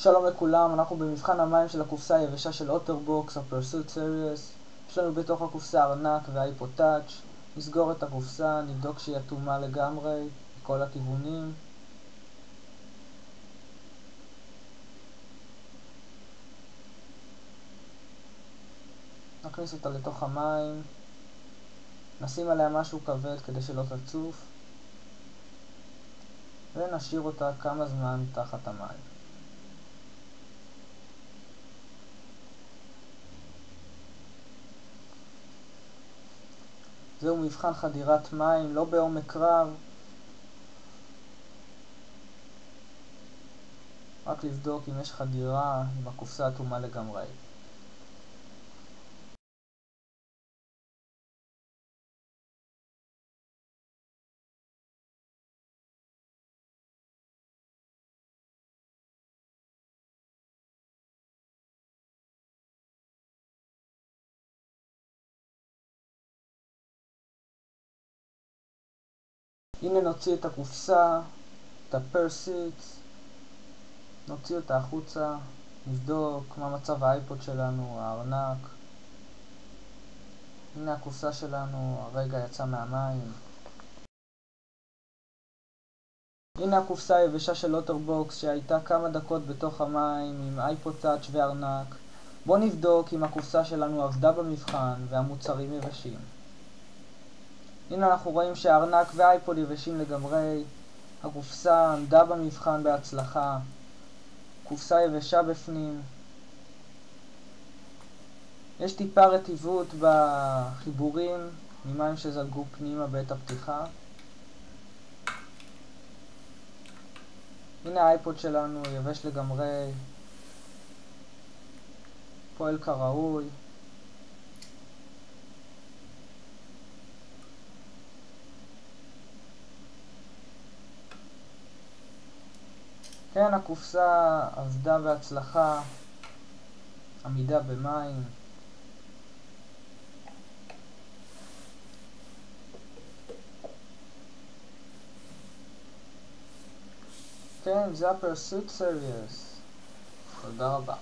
שלום לכולם, אנחנו במבחן המים של הקופסה היבשה של אוטרבוקס, ה-Pursuit Series. יש לנו בתוך הקופסה ארנק ואייפוד טאץ'. נסגור את הקופסה, נבדוק שהיא אטומה לגמרי, מכל הכיוונים. נכניס אותה לתוך המים. נשים עליה משהו כבד כדי שלא תצוף. ונשאיר אותה כמה זמן תחת המים. זהו מבחן חדירת מים, לא בעומק קרב. רק לבדוק אם יש חדירה, אם הקופסה אטומה לגמרי. הנה נוציא את הקופסה, את ה-Pursuit, נוציא אותה החוצה, נבדוק מה מצב האייפוד שלנו, הארנק. הנה הקופסה שלנו, הרגע יצא מהמים. הנה הקופסה היבשה של אוטרבוקס שהייתה כמה דקות בתוך המים עם אייפוד טאץ' וארנק. בואו נבדוק אם הקופסה שלנו עבדה במבחן והמוצרים יבשים. הנה אנחנו רואים שהארנק והאייפוד יבשים לגמרי. הקופסה עמדה במבחן בהצלחה. קופסה יבשה בפנים. יש טיפה רטיבות בחיבורים ממים שזלגו פנימה בעת הפתיחה. הנה האייפוד שלנו יבש לגמרי, פועל כראוי. כן, הקופסה עבדה בהצלחה, עמידה במים. כן, זה ה-Pursuit Series. תודה רבה.